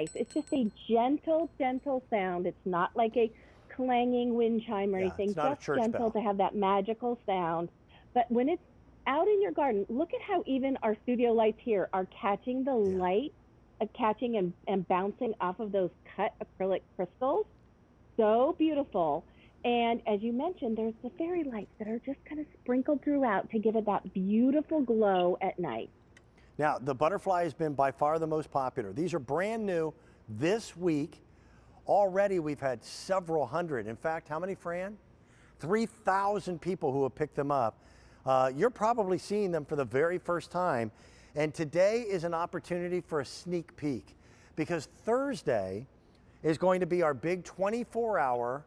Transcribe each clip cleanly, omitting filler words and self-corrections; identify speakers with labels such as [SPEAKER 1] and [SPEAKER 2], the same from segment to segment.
[SPEAKER 1] nice. It's just a gentle, gentle sound. It's not like a clanging wind chime or
[SPEAKER 2] Yeah,
[SPEAKER 1] anything,
[SPEAKER 2] it's not a
[SPEAKER 1] just
[SPEAKER 2] church
[SPEAKER 1] gentle
[SPEAKER 2] bell.
[SPEAKER 1] to have that magical sound. But when it's out in your garden, look at how even our studio lights here are catching the
[SPEAKER 2] Yeah.
[SPEAKER 1] light, catching and bouncing off of those cut acrylic crystals. So beautiful. And as you mentioned, there's the fairy lights that are just kind of sprinkled throughout to give it that beautiful glow at night.
[SPEAKER 2] Now, the butterfly has been by far the most popular. These are brand new this week. Already we've had several hundred. In fact, how many, Fran? 3,000 people who have picked them up. You're probably seeing them for the very first time. And today is an opportunity for a sneak peek because Thursday is going to be our big 24-hour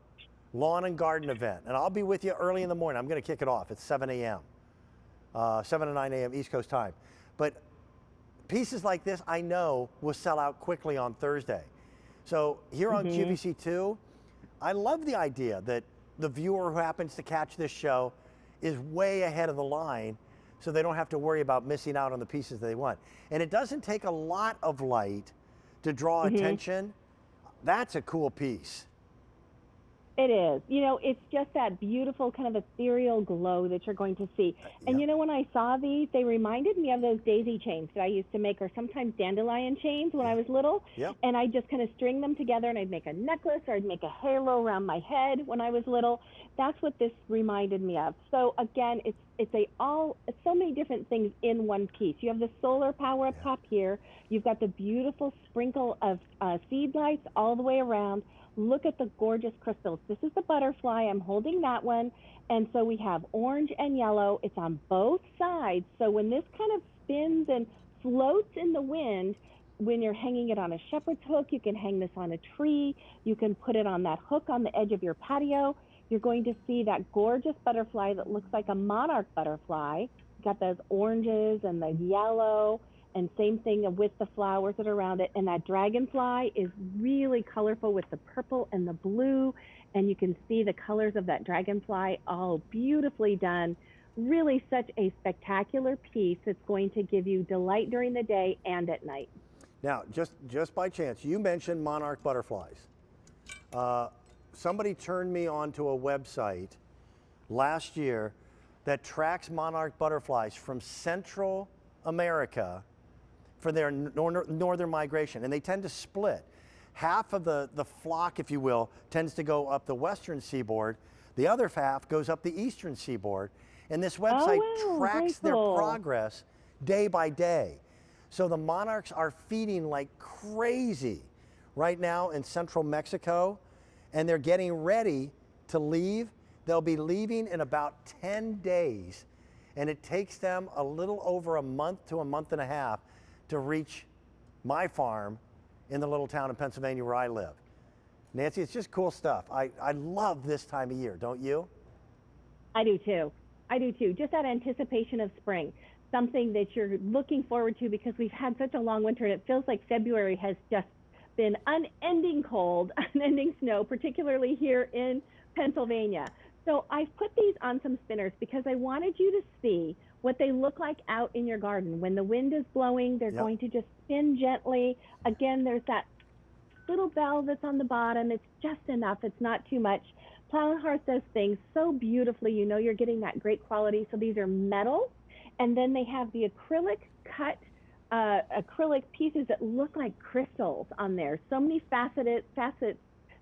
[SPEAKER 2] lawn and garden event. And I'll be with you early in the morning. I'm going to kick it off at 7 a.m., 7 to 9 a.m. East Coast time. But pieces like this, I know, will sell out quickly on Thursday. So here on QVC2, I love the idea that the viewer who happens to catch this show is way ahead of the line so they don't have to worry about missing out on the pieces they want. And it doesn't take a lot of light to draw attention. That's a cool piece.
[SPEAKER 1] It is. You know, it's just that beautiful kind of ethereal glow that you're going to see. And you know, when I saw these, they reminded me of those daisy chains that I used to make, or sometimes dandelion chains when I was little. And I just kind of string them together and I'd make a necklace or I'd make a halo around my head when I was little. That's what this reminded me of. So again, it's so many different things in one piece. You have the solar power up top here. You've got the beautiful sprinkle of seed lights all the way around. Look at the gorgeous crystals. This is the butterfly. I'm holding that one. And so we have orange and yellow. It's on both sides. So when this kind of spins and floats in the wind, when you're hanging it on a shepherd's hook, you can hang this on a tree. You can put it on that hook on the edge of your patio. You're going to see that gorgeous butterfly that looks like a monarch butterfly. Got those oranges and the yellow. And same thing with the flowers that are around it. And that dragonfly is really colorful with the purple and the blue. And you can see the colors of that dragonfly all beautifully done. Really such a spectacular piece that's going to give you delight during the day and at night.
[SPEAKER 2] Now, just by chance, you mentioned monarch butterflies. Somebody turned me onto a website last year that tracks monarch butterflies from Central America for their northern migration, and they tend to split. Half of the flock, if you will, tends to go up the western seaboard. The other half goes up the eastern seaboard. And this website tracks their progress day by day. So the monarchs are feeding like crazy right now in central Mexico, and they're getting ready to leave. They'll be leaving in about 10 days, and it takes them a little over a month to a month and a half to reach my farm in the little town in Pennsylvania where I live. Nancy, it's just cool stuff. I love this time of year, don't you?
[SPEAKER 1] I do too. I do too. Just that anticipation of spring, something that you're looking forward to because we've had such a long winter and it feels like February has just been unending cold, unending snow, particularly here in Pennsylvania. So I've put these on some spinners because I wanted you to see what they look like out in your garden. When the wind is blowing, they're going to just spin gently. Again, there's that little bell that's on the bottom. It's just enough. It's not too much. Plow Hearth does things so beautifully. You know you're getting that great quality. So these are metal. And then they have the acrylic cut acrylic pieces that look like crystals on there. So many facets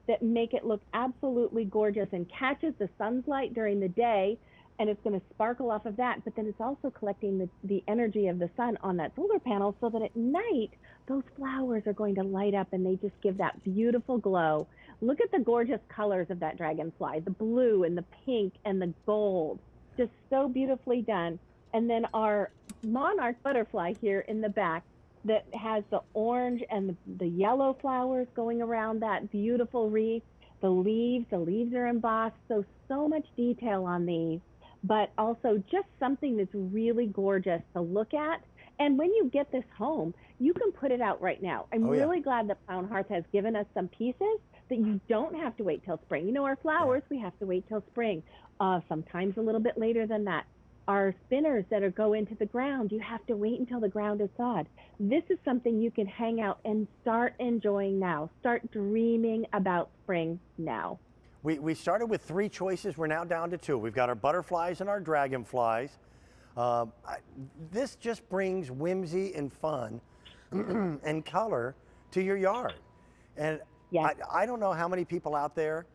[SPEAKER 1] that make it look absolutely gorgeous and catches the sun's light during the day, and it's going to sparkle off of that, but then it's also collecting the energy of the sun on that solar panel so that at night, those flowers are going to light up and they just give that beautiful glow. Look at the gorgeous colors of that dragonfly, the blue and the pink and the gold, just so beautifully done. And then our monarch butterfly here in the back that has the orange and the yellow flowers going around that beautiful wreath. The leaves are embossed, so much detail on these, but also just something that's really gorgeous to look at. And when you get this home, you can put it out right now. I'm really glad that Plow Hearth has given us some pieces that you don't have to wait till spring. You know, our flowers, we have to wait till spring, sometimes a little bit later than that. our spinners that go into the ground, you have to wait until the ground is thawed. This is something you can hang out and start enjoying now. Start dreaming about spring now.
[SPEAKER 2] We started with 3 choices. We're now down to 2. We've got our butterflies and our dragonflies. This just brings whimsy and fun and color to your yard. And
[SPEAKER 1] Yes.
[SPEAKER 2] I don't know how many people out there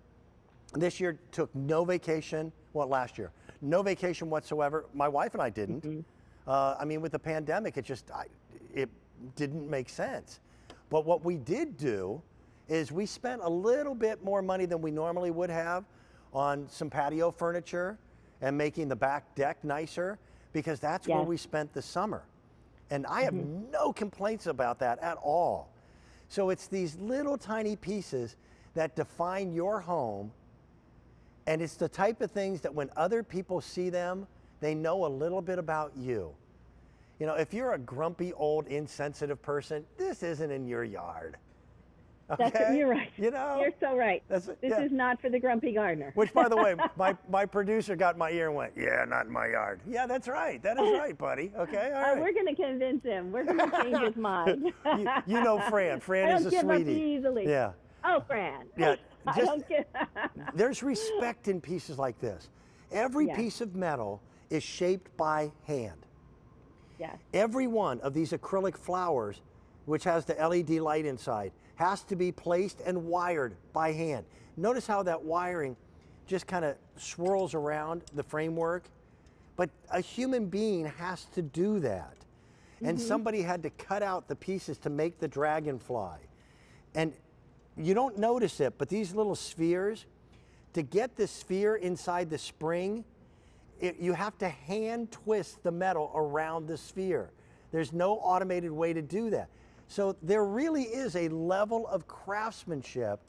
[SPEAKER 2] this year took no vacation. Well, last year, no vacation whatsoever. My wife and I didn't. I mean, with the pandemic, it didn't make sense. But what we did do is we spent a little bit more money than we normally would have on some patio furniture and making the back deck nicer, because that's where we spent the summer. And I have no complaints about that at all. So it's these little tiny pieces that define your home, and it's the type of things that when other people see them, they know a little bit about you. You know, if you're a grumpy, old, insensitive person, this isn't in your yard. Okay?
[SPEAKER 1] You're right.
[SPEAKER 2] You know?
[SPEAKER 1] You're so right. This is not for the grumpy gardener.
[SPEAKER 2] Which, by the way, my producer got my ear and went, yeah, not in my yard. Yeah, that's right. That is right, buddy. Okay, all right.
[SPEAKER 1] We're going to convince him. We're going to change his mind.
[SPEAKER 2] you know Fran. Fran is a sweetie.
[SPEAKER 1] I don't give up easily.
[SPEAKER 2] Yeah.
[SPEAKER 1] Oh, Fran.
[SPEAKER 2] Yeah.
[SPEAKER 1] I don't give
[SPEAKER 2] There's respect in pieces like this. Every piece of metal is shaped by hand.
[SPEAKER 1] Yes.
[SPEAKER 2] Every one of these acrylic flowers, which has the LED light inside, has to be placed and wired by hand. Notice how that wiring just kind of swirls around the framework, but a human being has to do that. And somebody had to cut out the pieces to make the dragonfly. And you don't notice it, but these little spheres, to get the sphere inside the spring, you have to hand twist the metal around the sphere. There's no automated way to do that. So there really is a level of craftsmanship,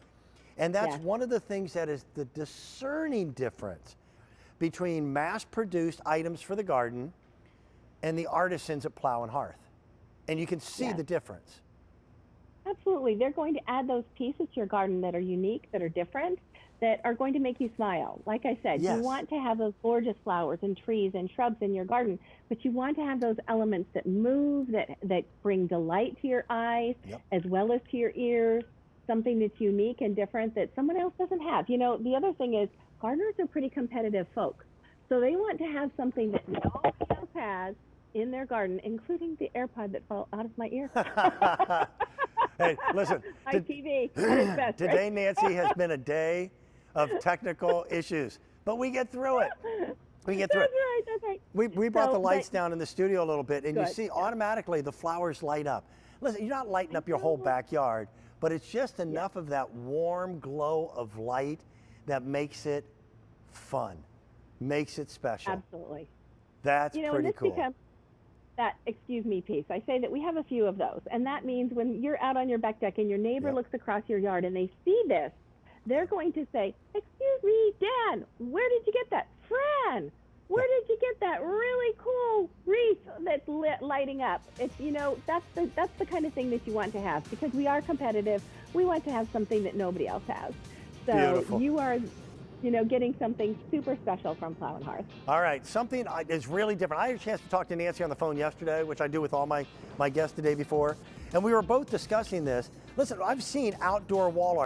[SPEAKER 2] and that's one of the things that is the discerning difference between mass-produced items for the garden and the artisans at Plow Hearth. And you can see the difference.
[SPEAKER 1] Absolutely. They're going to add those pieces to your garden that are unique, that are different, that are going to make you smile. Like I said, you want to have those gorgeous flowers and trees and shrubs in your garden, but you want to have those elements that move, that bring delight to your eyes, as well as to your ears, something that's unique and different that someone else doesn't have. You know, the other thing is gardeners are pretty competitive folk. So they want to have something that nobody else has in their garden, including the AirPod that fell out of my ear.
[SPEAKER 2] Hey, listen.
[SPEAKER 1] ITV at its best,
[SPEAKER 2] Today, Nancy, has been a day of technical issues, but we get through it. We get through it.
[SPEAKER 1] That's right.
[SPEAKER 2] We brought the lights down in the studio a little bit, and you see automatically the flowers light up. Listen, you're not lighting up your whole backyard, but it's just enough of that warm glow of light that makes it fun, makes it special.
[SPEAKER 1] Absolutely.
[SPEAKER 2] That's pretty cool.
[SPEAKER 1] Becomes that excuse me piece. I say that we have a few of those, and that means when you're out on your back deck and your neighbor looks across your yard and they see this, they're going to say, excuse me, Dan, where did you get that? Fran, where did you get that really cool wreath that's lighting up? It's, you know, that's the kind of thing that you want to have, because we are competitive. We want to have something that nobody else has. So
[SPEAKER 2] Beautiful.
[SPEAKER 1] You are, you know, getting something super special from Plow Hearth.
[SPEAKER 2] All right, something is really different. I had a chance to talk to Nancy on the phone yesterday, which I do with all my guests the day before, and we were both discussing this. Listen, I've seen outdoor wall art